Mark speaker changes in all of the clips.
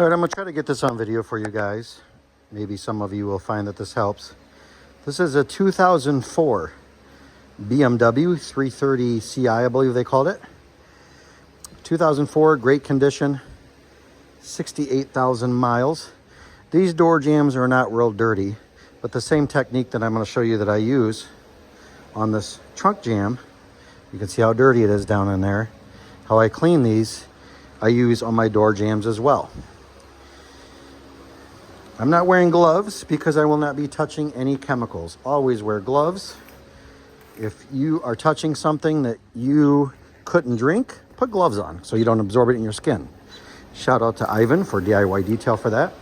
Speaker 1: All right, I'm gonna try to get this on video for you guys. Maybe some of you will find that this helps. This is a 2004 BMW 330 Ci, I believe they called it. 2004, great condition, 68,000 miles. These door jambs are not real dirty, but the same technique that I'm gonna show you that I use on this trunk jam, you can see how dirty it is down in there. How I clean these, I use on my door jambs as well. I'm not wearing gloves because I will not be touching any chemicals. Always wear gloves. If you are touching something that you couldn't drink, put gloves on so you don't absorb it in your skin. Shout out to Ivan for DIY Detail for that.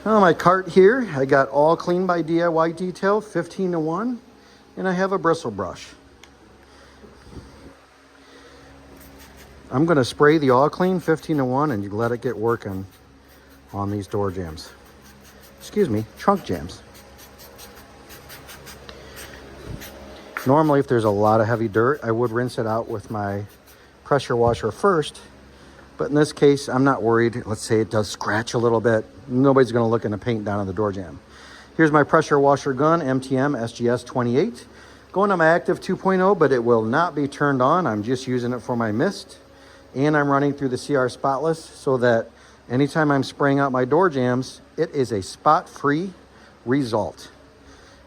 Speaker 1: On my cart here, I got all clean by DIY Detail, 15-to-1, and I have a bristle brush. I'm gonna spray the all clean 15-to-1 and you let it get working on these door jambs. Excuse me, trunk jambs. Normally, if there's a lot of heavy dirt, I would rinse it out with my pressure washer first. But in this case, I'm not worried. Let's say it does scratch a little bit. Nobody's gonna look in the paint down on the door jamb. Here's my pressure washer gun, MTM SGS 28. Going on my active 2.0, but it will not be turned on. I'm just using it for my mist. And I'm running through the CR Spotless so that anytime I'm spraying out my door jambs, it is a spot-free result.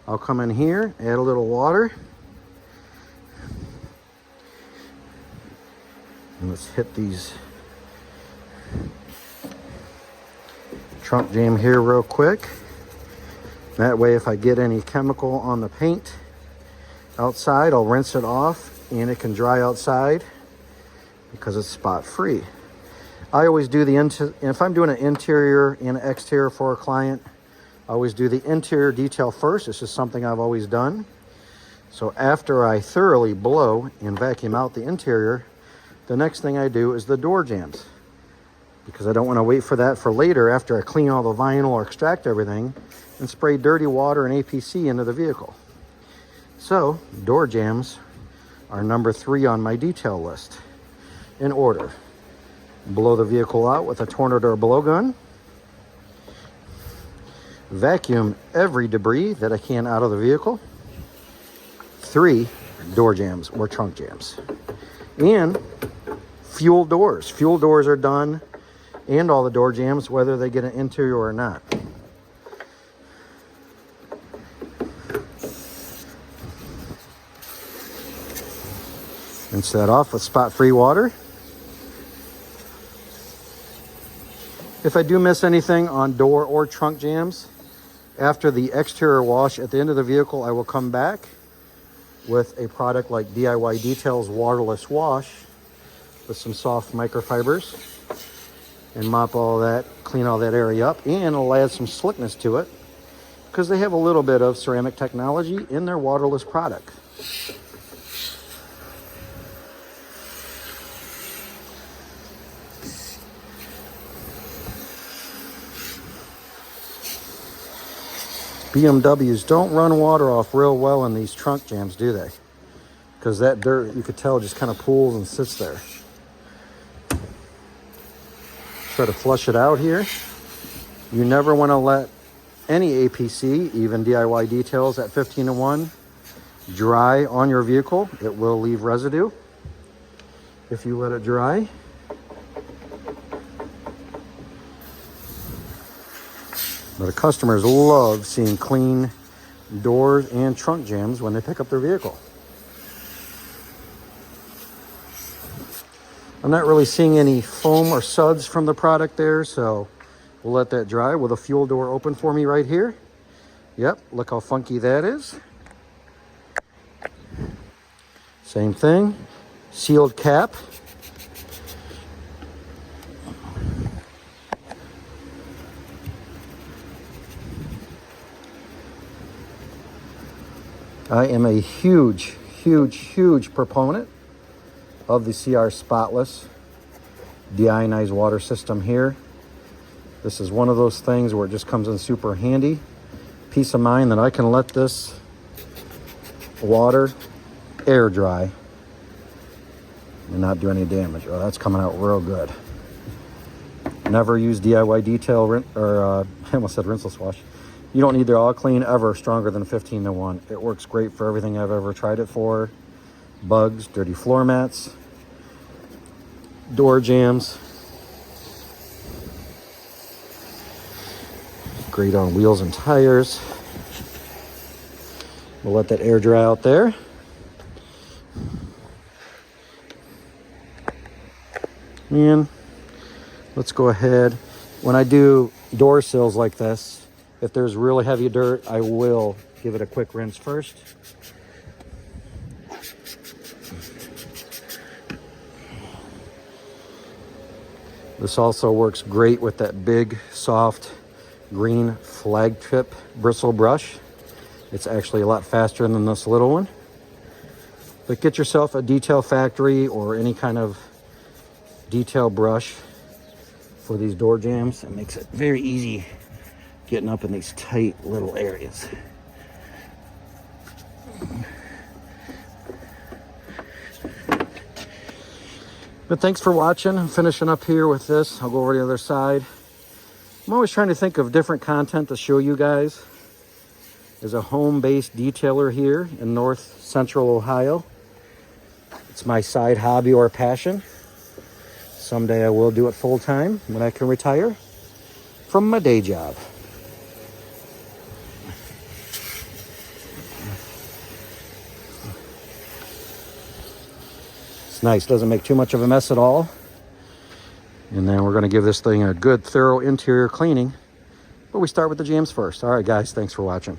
Speaker 1: I'll come in here, add a little water. And let's hit these trunk jam here real quick. That way, if I get any chemical on the paint outside, I'll rinse it off and it can dry outside because it's spot-free. I always do if I'm doing an interior and an exterior for a client, I always do the interior detail first. This is something I've always done. So after I thoroughly blow and vacuum out the interior, the next thing I do is the door jambs, because I don't want to wait for that for later after I clean all the vinyl or extract everything and spray dirty water and APC into the vehicle. So door jambs are number 3 on my detail list in order. Blow the vehicle out with a Tornado blowgun. Vacuum every debris that I can out of the vehicle. 3 door jambs or trunk jambs. And fuel doors. Fuel doors are done, and all the door jambs, whether they get an interior or not. Rinse that off with spot-free water. If I do miss anything on door or trunk jambs, after the exterior wash at the end of the vehicle, I will come back with a product like DIY Detail's waterless wash with some soft microfibers and mop all that, clean all that area up, and it'll add some slickness to it because they have a little bit of ceramic technology in their waterless product. BMWs don't run water off real well in these trunk jambs, do they? Because that dirt, you could tell, just kind of pools and sits there. Try to flush it out here. You never want to let any APC, even DIY Details at 15-to-1, dry on your vehicle. It will leave residue if you let it dry. But the customers love seeing clean doors and trunk jambs when they pick up their vehicle. I'm not really seeing any foam or suds from the product there, so we'll let that dry. Will the fuel door open for me right here? Yep, look how funky that is. Same thing, sealed cap. I am a huge proponent of the CR Spotless deionized water system here. This is one of those things where it just comes in super handy. Peace of mind that I can let this water air dry and not do any damage. Oh, that's coming out real good. Never use DIY detail I almost said rinseless wash. You don't need the all clean ever stronger than 15-to-1. It works great for everything I've ever tried it for. Bugs, dirty floor mats, door jams. Great on wheels and tires. We'll let that air dry out there. And let's go ahead. When I do door sills like this, if there's really heavy dirt, I will give it a quick rinse first. This also works great with that big, soft, green flagtip bristle brush. It's actually a lot faster than this little one. But get yourself a Detail Factory or any kind of detail brush for these door jams. It makes it very easy getting up in these tight little areas. But thanks for watching. I'm finishing up here with this. I'll go over to the other side. I'm always trying to think of different content to show you guys. There's a home-based detailer here in north central Ohio. It's my side hobby or passion. Someday I will do it full-time when I can retire from my day job. It's nice, doesn't make too much of a mess at all. And then we're going to give this thing a good thorough interior cleaning. But we start with the jams first. All right, guys, thanks for watching.